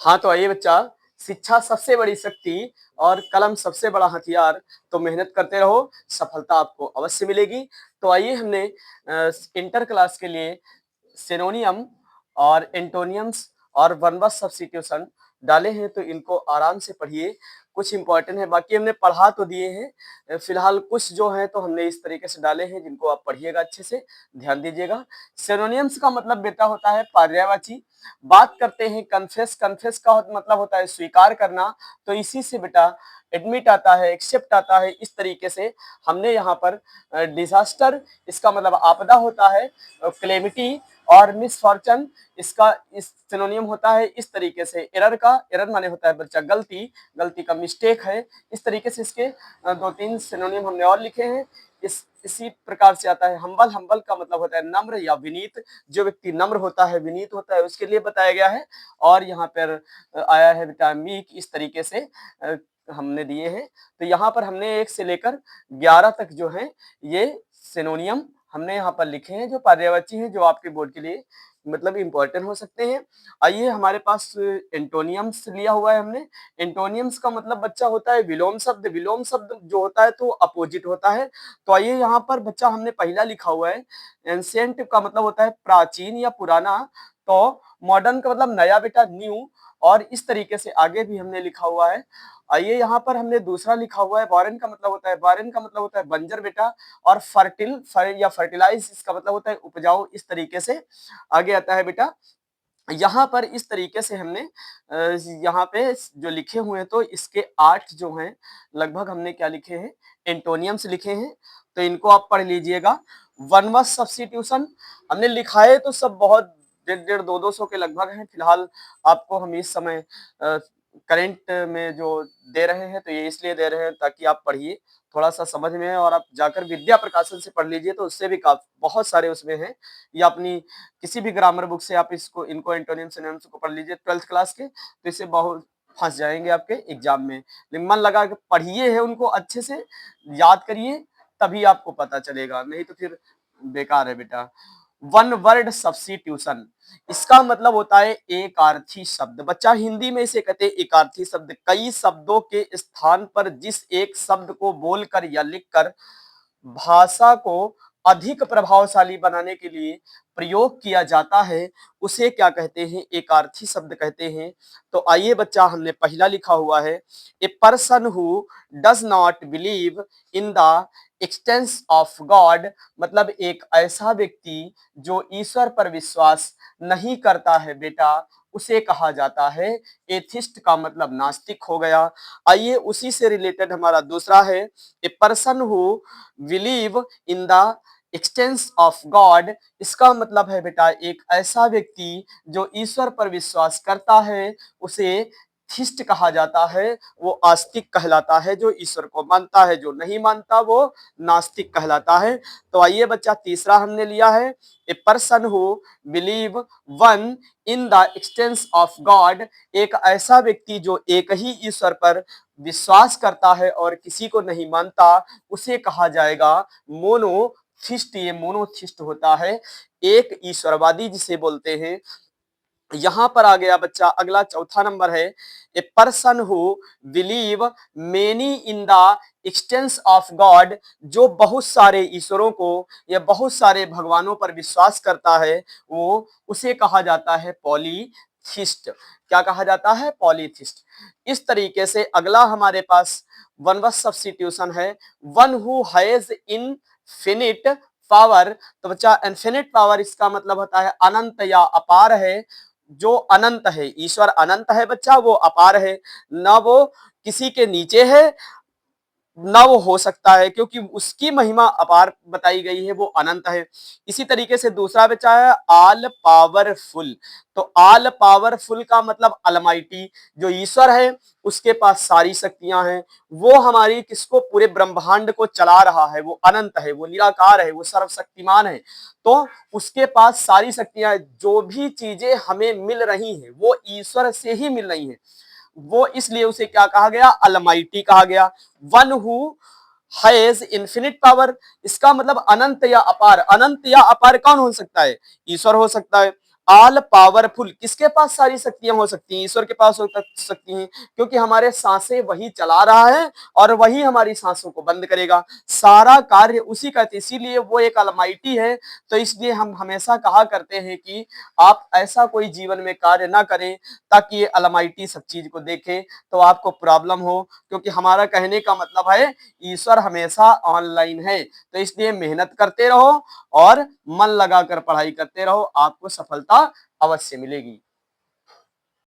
हाँ, तो आइए बच्चा, शिक्षा सबसे बड़ी शक्ति और कलम सबसे बड़ा हथियार। तो मेहनत करते रहो, सफलता आपको अवश्य मिलेगी। तो आइए हमने इंटर क्लास के लिए सिनोनियम और एंटोनियम्स और वन वर्ड सब्स्टिट्यूशन डाले हैं, तो इनको आराम से पढ़िए। कुछ इंपॉर्टेंट है, बाकी हमने पढ़ा तो दिए हैं। फिलहाल कुछ जो है तो हमने इस तरीके से डाले हैं जिनको आप पढ़िएगा, अच्छे से ध्यान दीजिएगा। सिनोनियम्स का मतलब बेटा होता है पर्यायवाची। बात करते हैं कन्फेस। कन्फेस का मतलब होता है स्वीकार करना। तो इसी से बेटा एडमिट आता है, एक्सेप्ट आता है। इस तरीके से हमने यहाँ पर डिजास्टर, इसका मतलब आपदा होता है। क्लेमिटी और मिसफॉर्चन, इसका इस सिनोनियम होता है। इस तरीके से एरर का, एरर माने होता है बच्चा गलती, गलती का मिस्टेक है। इस तरीके से इसके दो तीन सिनोनियम हमने और लिखे हैं। इसी प्रकार से आता है हम्बल। हम्बल का मतलब होता है नम्र या विनीत। जो व्यक्ति नम्र होता है, विनीत होता है, उसके लिए बताया गया है। और यहाँ पर आया है बेटा मीक। इस तरीके से हमने दिए हैं। तो यहाँ पर हमने 1 से लेकर 11 तक जो है ये सिनोनियम हमने यहाँ पर लिखे हैं, जो पर्यायवाची हैं, जो आपके बोर्ड के लिए मतलब इंपॉर्टेंट हो सकते हैं। आइए, हमारे पास एंटोनियम्स लिया हुआ है हमने। एंटोनियम्स का मतलब बच्चा होता है विलोम शब्द। विलोम शब्द जो होता है तो अपोजिट होता है। तो आइए, यहाँ पर बच्चा हमने पहला लिखा हुआ है एंशिएंट का मतलब होता है प्राचीन या पुराना। तो मॉडर्न का मतलब नया बेटा, न्यू। और इस तरीके से आगे भी हमने लिखा हुआ है। आइए, यहाँ पर हमने दूसरा लिखा हुआ है बारेन का मतलब होता है, बारेन का मतलब होता है बंजर बेटा। और या फर्टिलाइज, इसका मतलब होता है उपजाऊ। इस तरीके से आगे आता है बेटा। यहाँ पर इस तरीके से हमने यहाँ पे जो लिखे हुए हैं, तो इसके 8 जो हैं लगभग हमने क्या लिखे हैं, एंटोनियम्स लिखे हैं। तो इनको आप पढ़ लीजिएगा। वन वर्ड सब्स्टिट्यूशन हमने लिखा है तो सब बहुत 150 200 के लगभग हैं। फिलहाल आपको हम इस समय करंट में जो दे रहे हैं, तो ये इसलिए दे रहे हैं ताकि आप पढ़िए, थोड़ा सा समझ में है। और आप जाकर विद्या प्रकाशन से पढ़ लीजिए, तो उससे भी काफी बहुत सारे उसमें हैं। या अपनी किसी भी ग्रामर बुक से आप इसको, इनको एंटोनियम सिनोनिम्स को पढ़ लीजिए 12th क्लास के, तो इससे बहुत फंस जाएंगे आपके एग्जाम में। लेकिन मन लगा के पढ़िए है, उनको अच्छे से याद करिए, तभी आपको पता चलेगा, नहीं तो फिर बेकार है बेटा। वन वर्ड सब्स्टिट्यूशन, इसका मतलब होता है एकार्थी शब्द। बच्चा हिंदी में इसे कहते हैं एकार्थी शब्द। कई शब्दों के स्थान पर जिस एक शब्द को बोलकर या लिखकर भाषा को अधिक प्रभावशाली बनाने के लिए प्रयोग किया जाता है, उसे क्या कहते हैं, एकार्थी शब्द कहते हैं। तो आइए बच्चा, हमने पहला लिखा हुआ है a person who does not believe in the expanse of God, मतलब एक ऐसा व्यक्ति जो ईश्वर पर विश्वास नहीं करता है बेटा, उसे कहा जाता है एथिस्ट। का मतलब नास्तिक हो गया। आइए, उसी से रिलेटेड हमारा दूसरा है a person who believe in the expanse of God, इसका मतलब है बेटा एक ऐसा व्यक्ति जो ईश्वर पर विश्वास करता है, उसे थिस्ट कहा जाता है। वो आस्तिक कहलाता है जो ईश्वर को मानता है। जो नहीं मानता वो नास्तिक कहलाता है। तो आइए बच्चा, तीसरा हमने लिया है a person who believe one in the expanse of God, एक ऐसा व्यक्ति जो एक ही ईश्वर पर विश्वास करता है और किसी को नहीं मानता, उसे कहा जाएगा मोनोथिस्ट। ये मोनोथिस्ट होता है, एक ईश्वरवादी जिसे बोलते हैं। यहां पर आ गया बच्चा अगला, चौथा नंबर है a person who believe many in the expanse of God, जो बहुत सारे ईश्वरों को या बहुत सारे भगवानों पर विश्वास करता है, वो उसे कहा जाता है पॉलीथिस्ट। क्या कहा जाता है, पॉलीथिस्ट। इस तरीके से अगला हमारे पास वन वर्ड सब्स्टिट्यूशन है one who has infinite power. तो बच्चा इनफिनिट पावर, इसका मतलब होता है अनंत या अपार है। जो अनंत है, ईश्वर अनंत है बच्चा, वो अपार है। ना वो किसी के नीचे है, ना वो हो सकता है, क्योंकि उसकी महिमा अपार बताई गई है, वो अनंत है। इसी तरीके से दूसरा बचा है ऑल पावरफुल। तो ऑल पावरफुल का मतलब अलमाइटी, जो ईश्वर है उसके पास सारी शक्तियां हैं। वो हमारी किसको, पूरे ब्रह्मांड को चला रहा है। वो अनंत है, वो निराकार है, वो सर्वशक्तिमान है। तो उसके पास सारी शक्तियां, जो भी चीजें हमें मिल रही हैं वो ईश्वर से ही मिल रही हैं। वो इसलिए उसे क्या कहा गया, अलमाइटी कहा गया। One who has infinite power, इसका मतलब अनंत या अपार। अनंत या अपार कौन हो सकता है, ईश्वर हो सकता है। ऑल पावरफुल, किसके पास सारी शक्तियां हो सकती हैं? ईश्वर के पास हो सकती हैं, क्योंकि हमारे सांसें वही चला रहा है और वही हमारी सांसों को बंद करेगा। सारा कार्य उसी का, इसीलिए वो एक अलमाइटी है। तो इसलिए हम हमेशा कहा करते हैं कि आप ऐसा कोई जीवन में कार्य ना करें ताकि ये अलमाइटी सब चीज को देखे तो आपको प्रॉब्लम हो, क्योंकि हमारा कहने का मतलब है ईश्वर हमेशा ऑनलाइन है। तो इसलिए मेहनत करते रहो और मन लगाकर पढ़ाई करते रहो, आपको सफलता अवश्य मिलेगी।